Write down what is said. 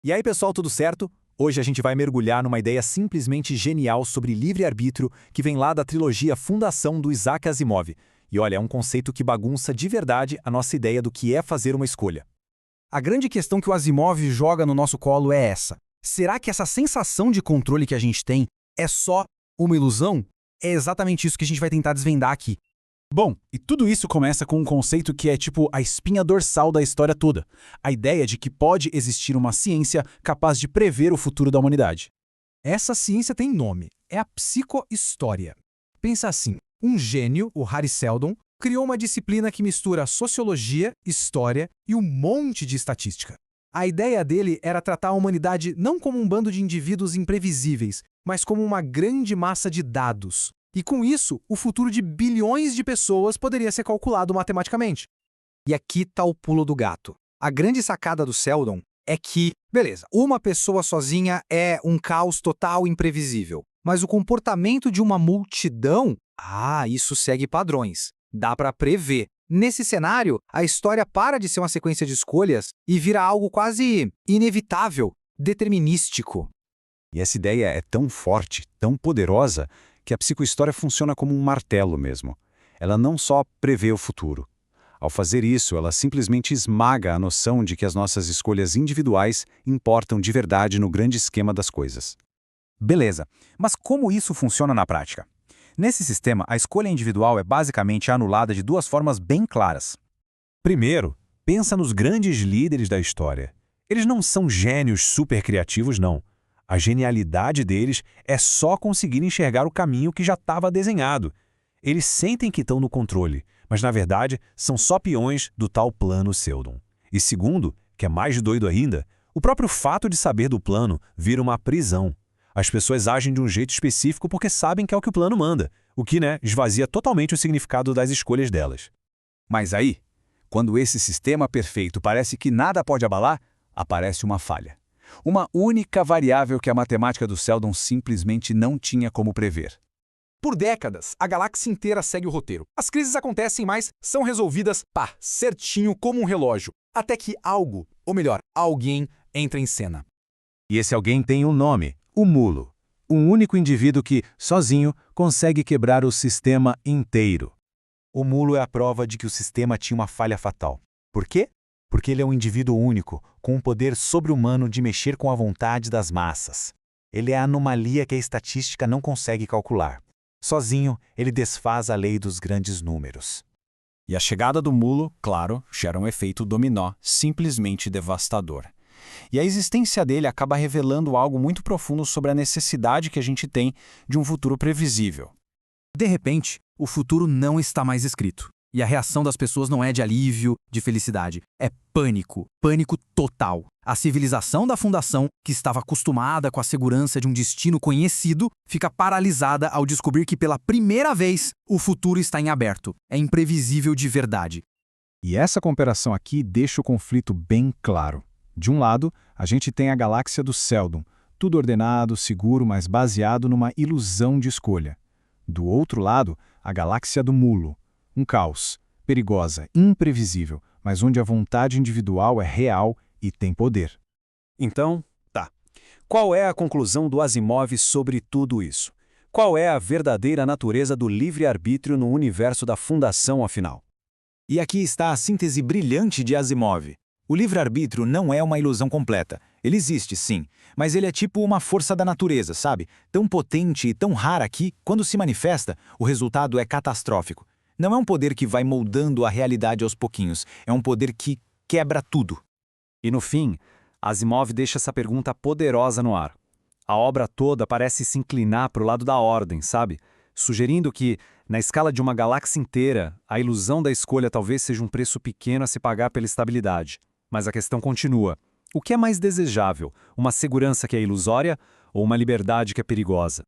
E aí, pessoal, tudo certo? Hoje a gente vai mergulhar numa ideia simplesmente genial sobre livre-arbítrio que vem lá da trilogia Fundação do Isaac Asimov. E olha, é um conceito que bagunça de verdade a nossa ideia do que é fazer uma escolha. A grande questão que o Asimov joga no nosso colo é essa. Será que essa sensação de controle que a gente tem é só uma ilusão? É exatamente isso que a gente vai tentar desvendar aqui. Bom, e tudo isso começa com um conceito que é tipo a espinha dorsal da história toda. A ideia de que pode existir uma ciência capaz de prever o futuro da humanidade. Essa ciência tem nome, é a psicohistória. Pensa assim, um gênio, o Hari Seldon, criou uma disciplina que mistura sociologia, história e um monte de estatística. A ideia dele era tratar a humanidade não como um bando de indivíduos imprevisíveis, mas como uma grande massa de dados. E com isso, o futuro de bilhões de pessoas poderia ser calculado matematicamente. E aqui está o pulo do gato. A grande sacada do Seldon é que, beleza, uma pessoa sozinha é um caos total imprevisível. Mas o comportamento de uma multidão, isso segue padrões. Dá para prever. Nesse cenário, a história para de ser uma sequência de escolhas e vira algo quase inevitável, determinístico. E essa ideia é tão forte, tão poderosa, que a psicohistória funciona como um martelo mesmo. Ela não só prevê o futuro. Ao fazer isso, ela simplesmente esmaga a noção de que as nossas escolhas individuais importam de verdade no grande esquema das coisas. Beleza, mas como isso funciona na prática? Nesse sistema, a escolha individual é basicamente anulada de duas formas bem claras. Primeiro, pensa nos grandes líderes da história. Eles não são gênios super criativos, não. A genialidade deles é só conseguir enxergar o caminho que já estava desenhado. Eles sentem que estão no controle, mas na verdade são só peões do tal plano Seldon. E segundo, que é mais doido ainda, o próprio fato de saber do plano vira uma prisão. As pessoas agem de um jeito específico porque sabem que é o que o plano manda, o que, esvazia totalmente o significado das escolhas delas. Mas aí, quando esse sistema perfeito parece que nada pode abalar, aparece uma falha. Uma única variável que a matemática do Seldon simplesmente não tinha como prever. Por décadas, a galáxia inteira segue o roteiro. As crises acontecem, mas são resolvidas, certinho como um relógio. Até que algo, ou melhor, alguém, entra em cena. E esse alguém tem um nome, o Mulo. Um único indivíduo que, sozinho, consegue quebrar o sistema inteiro. O Mulo é a prova de que o sistema tinha uma falha fatal. Por quê? Porque ele é um indivíduo único, com um poder sobre-humano de mexer com a vontade das massas. Ele é a anomalia que a estatística não consegue calcular. Sozinho, ele desfaz a lei dos grandes números. E a chegada do Mulo, claro, gera um efeito dominó simplesmente devastador. E a existência dele acaba revelando algo muito profundo sobre a necessidade que a gente tem de um futuro previsível. De repente, o futuro não está mais escrito. E a reação das pessoas não é de alívio, de felicidade. É pânico. Pânico total. A civilização da Fundação, que estava acostumada com a segurança de um destino conhecido, fica paralisada ao descobrir que pela primeira vez o futuro está em aberto. É imprevisível de verdade. E essa comparação aqui deixa o conflito bem claro. De um lado, a gente tem a galáxia do Seldon, tudo ordenado, seguro, mas baseado numa ilusão de escolha. Do outro lado, a galáxia do Mulo. Um caos, perigosa, imprevisível, mas onde a vontade individual é real e tem poder. Então, qual é a conclusão do Asimov sobre tudo isso? Qual é a verdadeira natureza do livre-arbítrio no universo da Fundação, afinal? E aqui está a síntese brilhante de Asimov. O livre-arbítrio não é uma ilusão completa. Ele existe, sim, mas ele é tipo uma força da natureza, sabe? Tão potente e tão rara que, quando se manifesta, o resultado é catastrófico. Não é um poder que vai moldando a realidade aos pouquinhos, é um poder que quebra tudo. E no fim, Asimov deixa essa pergunta poderosa no ar. A obra toda parece se inclinar para o lado da ordem, sabe? Sugerindo que, na escala de uma galáxia inteira, a ilusão da escolha talvez seja um preço pequeno a se pagar pela estabilidade. Mas a questão continua. O que é mais desejável? Uma segurança que é ilusória ou uma liberdade que é perigosa?